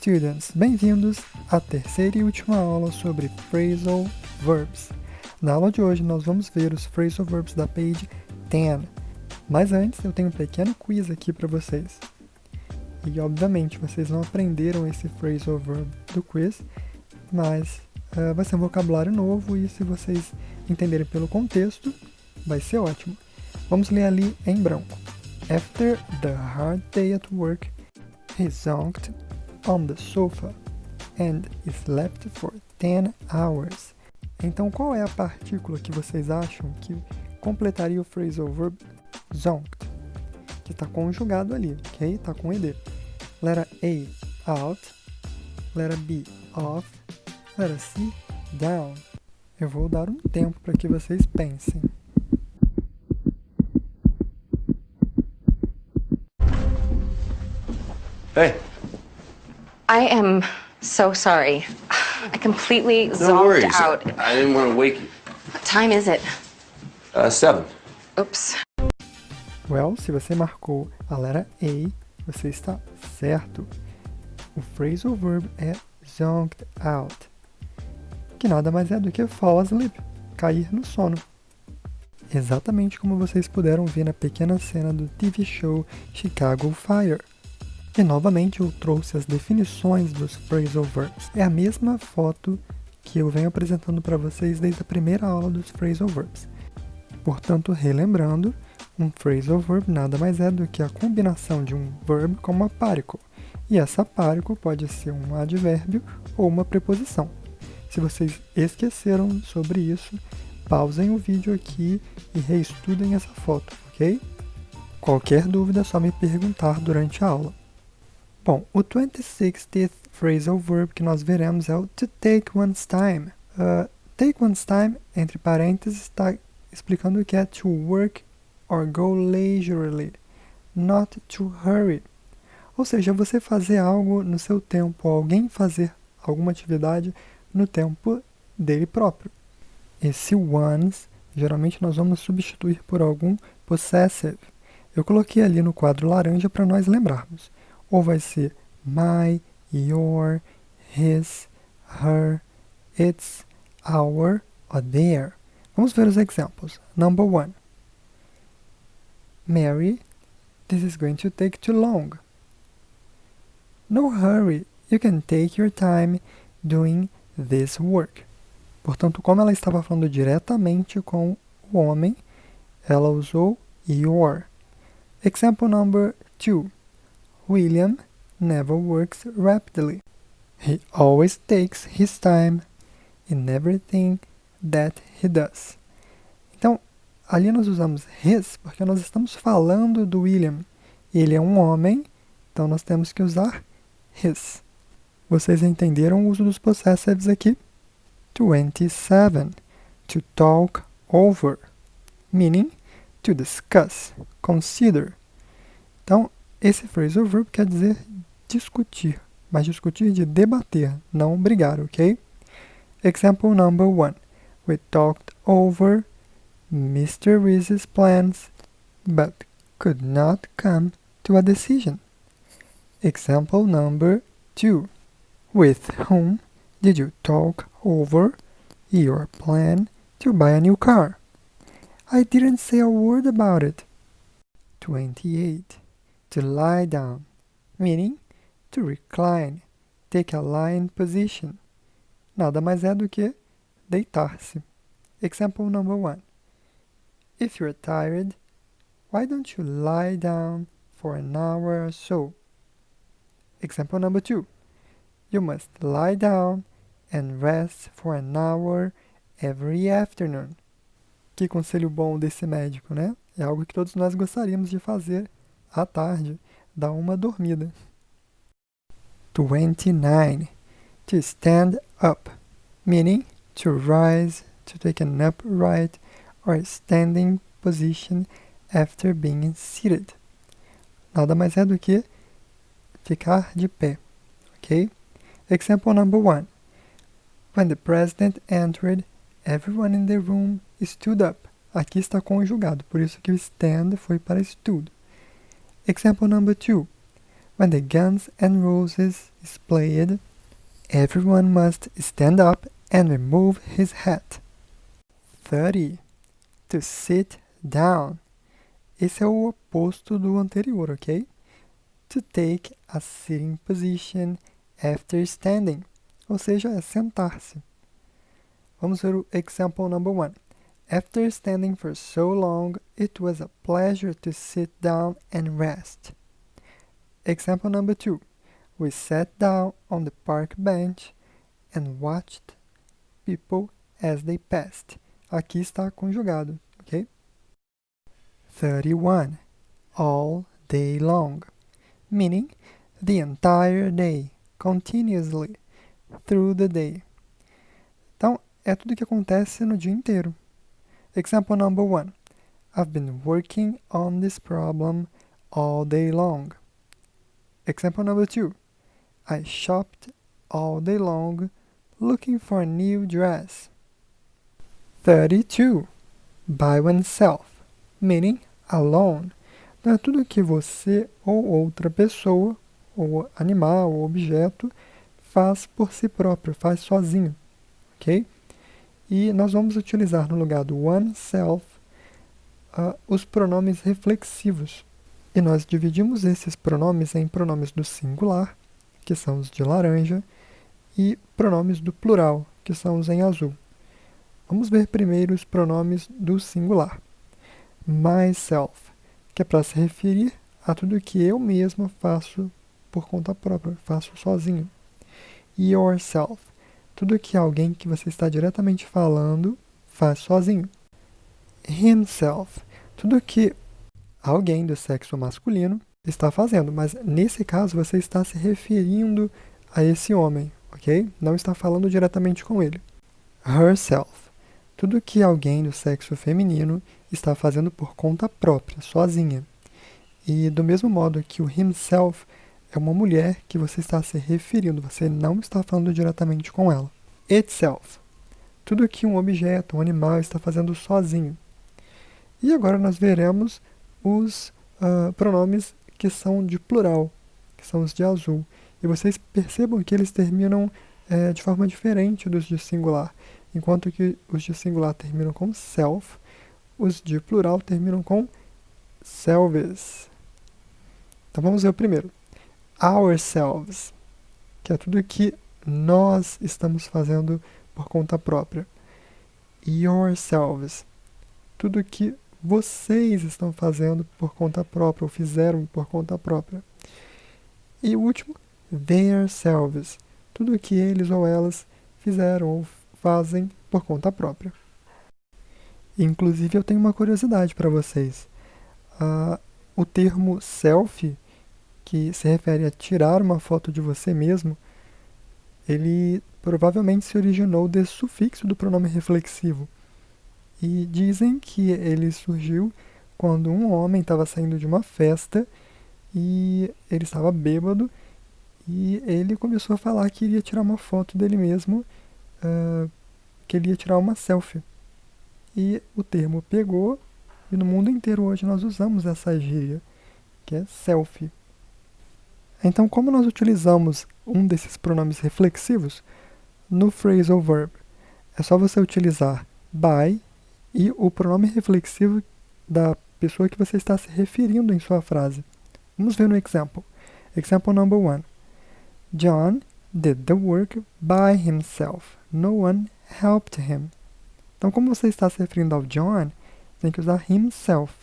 students! Bem-vindos à terceira e última aula sobre Phrasal Verbs. Na aula de hoje nós vamos ver os Phrasal Verbs da page 10. Mas antes eu tenho um pequeno quiz aqui para vocês. E obviamente vocês não aprenderam esse Phrasal Verb do quiz, mas vai ser um vocabulário novo e se vocês entenderem pelo contexto, vai ser ótimo. Vamos ler ali em branco. After the hard day at work, he zonked on the sofa and slept for 10 hours. Então, qual é a partícula que vocês acham que completaria o phrasal verb zonked? Que está conjugado ali, ok? Está com ed. Letra A, out. Letra B, off. Letra C, down. Eu vou dar um tempo para que vocês pensem. Hey. I am so sorry. I completely zonked out. I didn't want to wake you. What time is it? 7. Oops. Well, se você marcou a letra A, você está certo. O phrasal verb é zonked out, que nada mais é do que fall asleep, cair no sono. Exatamente como vocês puderam ver na pequena cena do TV show Chicago Fire. E novamente eu trouxe as definições dos phrasal verbs. É a mesma foto que eu venho apresentando para vocês desde a primeira aula dos phrasal verbs. Portanto, relembrando, um phrasal verb nada mais é do que a combinação de um verb com uma particle. E essa particle pode ser um advérbio ou uma preposição. Se vocês esqueceram sobre isso, pausem o vídeo aqui e reestudem essa foto, ok? Qualquer dúvida é só me perguntar durante a aula. Bom, o 26th phrasal verb que nós veremos é o to take one's time. Take one's time, entre parênteses, está explicando o que é to work or go leisurely, not to hurry. Ou seja, você fazer algo no seu tempo, ou alguém fazer alguma atividade no tempo dele próprio. Esse one's, geralmente nós vamos substituir por algum possessive. Eu coloquei ali no quadro laranja para nós lembrarmos. Ou vai ser my, your, his, her, its, our or their. Vamos ver os exemplos. Number 1. Mary, this is going to take too long. No hurry, you can take your time doing this work. Portanto, como ela estava falando diretamente com o homem, ela usou your. Example number 2. William never works rapidly. He always takes his time in everything that he does. Então, ali nós usamos his porque nós estamos falando do William. Ele é um homem, então nós temos que usar his. Vocês entenderam o uso dos possessives aqui? 27. To talk over, meaning to discuss, consider. Então, esse phrasal verb quer dizer discutir, mas discutir de debater, não brigar, ok? Example number 1. We talked over Mr. Reese's plans, but could not come to a decision. Example number 2. With whom did you talk over your plan to buy a new car? I didn't say a word about it. 28. To lie down, meaning to recline, take a lying position. Nada mais é do que deitar-se. Example number 1. If you're tired, why don't you lie down for an hour or so? Example number 2. You must lie down and rest for an hour every afternoon. Que conselho bom desse médico, né? É algo que todos nós gostaríamos de fazer à tarde, dar uma dormida. 29. To stand up, meaning to rise, to take an upright or standing position after being seated. Nada mais é do que ficar de pé, ok? Example number 1. When the president entered, everyone in the room stood up. Aqui está conjugado, por isso que o stand foi para stood. Example number 2. When the Guns N' Roses is played, everyone must stand up and remove his hat. 30. To sit down. Esse é o oposto do anterior, ok? To take a sitting position after standing. Ou seja, é sentar-se. Vamos ver o example number 1. After standing for so long, it was a pleasure to sit down and rest. Example number 2. We sat down on the park bench and watched people as they passed. Aqui está conjugado, ok? 31. All day long. Meaning the entire day, continuously, through the day. Então, é tudo que acontece no dia inteiro. Example number 1. I've been working on this problem all day long. Example number 2. I shopped all day long looking for a new dress. 32. By oneself, meaning alone. Então, é tudo que você ou outra pessoa, ou animal, ou objeto, faz por si próprio, faz sozinho, ok? E nós vamos utilizar no lugar do oneself os pronomes reflexivos. E nós dividimos esses pronomes em pronomes do singular, que são os de laranja, e pronomes do plural, que são os em azul. Vamos ver primeiro os pronomes do singular. Myself, que é para se referir a tudo que eu mesmo faço por conta própria, faço sozinho. Yourself, tudo que alguém que você está diretamente falando faz sozinho. Himself, tudo que alguém do sexo masculino está fazendo, mas nesse caso você está se referindo a esse homem, ok? Não está falando diretamente com ele. Herself, tudo que alguém do sexo feminino está fazendo por conta própria, sozinha. E do mesmo modo que o himself é uma mulher que você está se referindo, você não está falando diretamente com ela. Itself, tudo que um objeto, um animal está fazendo sozinho. E agora nós veremos os pronomes que são de plural, que são os de azul. E vocês percebam que eles terminam de forma diferente dos de singular. Enquanto que os de singular terminam com self, os de plural terminam com selves. Então vamos ver o primeiro. Ourselves, que é tudo que nós estamos fazendo por conta própria. Yourselves, tudo que vocês estão fazendo por conta própria, ou fizeram por conta própria. E o último, theirselves, tudo que eles ou elas fizeram ou fazem por conta própria. Inclusive, eu tenho uma curiosidade para vocês. O termo selfie, que se refere a tirar uma foto de você mesmo, ele provavelmente se originou desse sufixo do pronome reflexivo. E dizem que ele surgiu quando um homem estava saindo de uma festa e ele estava bêbado e ele começou a falar que iria tirar uma foto dele mesmo, que ele ia tirar uma selfie. E o termo pegou e no mundo inteiro hoje nós usamos essa gíria, que é selfie. Então, como nós utilizamos um desses pronomes reflexivos? No phrasal verb, é só você utilizar by e o pronome reflexivo da pessoa que você está se referindo em sua frase. Vamos ver no example. Example number 1. John did the work by himself. No one helped him. Então, como você está se referindo ao John, tem que usar himself.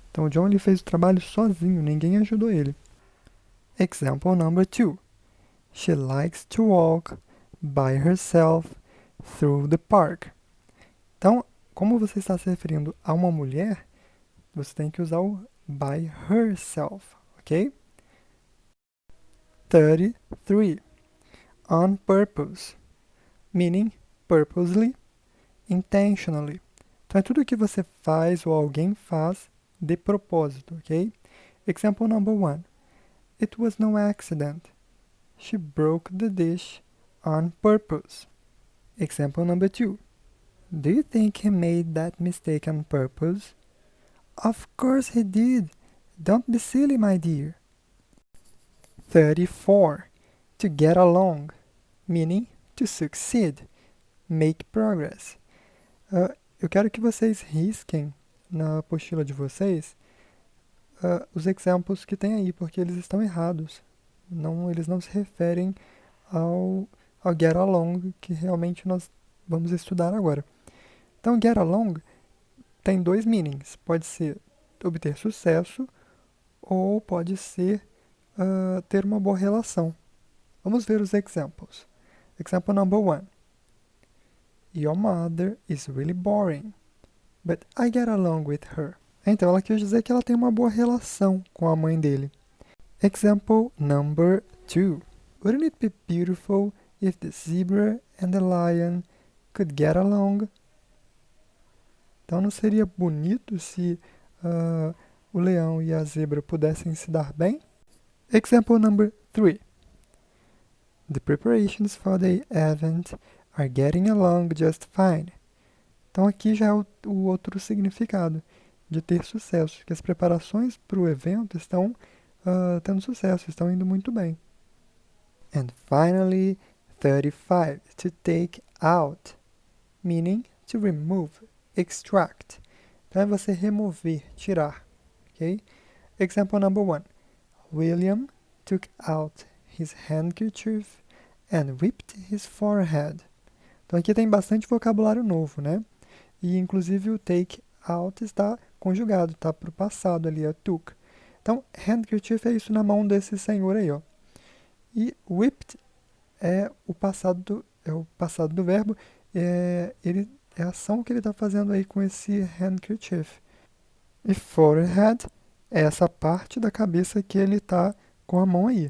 Então, o John ele fez o trabalho sozinho, ninguém ajudou ele. Example number 2. She likes to walk by herself through the park. Então, como você está se referindo a uma mulher, você tem que usar o by herself, ok? 33. On purpose, meaning purposely, intentionally. Então, é tudo que você faz ou alguém faz de propósito, ok? Example number 1. It was no accident. She broke the dish on purpose. Example number 2. Do you think he made that mistake on purpose? Of course he did. Don't be silly, my dear. 34. To get along, meaning to succeed, make progress. Eu quero que vocês risquem na apostila de vocês os exemplos que tem aí, porque eles estão errados. Eles não se referem ao get along, que realmente nós vamos estudar agora. Então, get along tem dois meanings. Pode ser obter sucesso ou pode ser ter uma boa relação. Vamos ver os exemplos. Example number 1. Your mother is really boring, but I get along with her. Então, ela quer dizer que ela tem uma boa relação com a mãe dele. Example number 2. Wouldn't it be beautiful if the zebra and the lion could get along? Então, não seria bonito se o leão e a zebra pudessem se dar bem? Example number 3. The preparations for the event are getting along just fine. Então, aqui já é o outro significado de ter sucesso, que as preparações para o evento estão tendo sucesso, estão indo muito bem. And finally, 35. To take out, meaning to remove, extract. Então, é você remover, tirar. Okay? Example number 1. William took out his handkerchief and whipped his forehead. Então, aqui tem bastante vocabulário novo, né? E, inclusive, o take out está conjugado, tá para o passado ali, é took. Então, handkerchief é isso na mão desse senhor aí, ó. E whipped é o passado do verbo, é a ação que ele está fazendo aí com esse handkerchief. E forehead é essa parte da cabeça que ele está com a mão aí.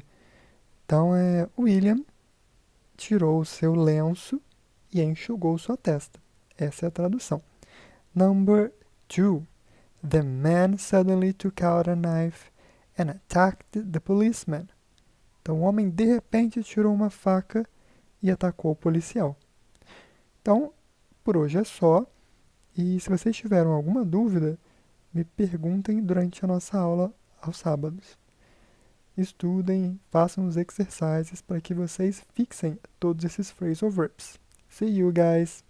Então, William tirou o seu lenço e enxugou sua testa. Essa é a tradução. Number 2. The man suddenly took out a knife and attacked the policeman. Então, o homem de repente tirou uma faca e atacou o policial. Então, por hoje é só. E se vocês tiveram alguma dúvida, me perguntem durante a nossa aula aos sábados. Estudem, façam os exercícios para que vocês fixem todos esses phrasal verbs. See you guys!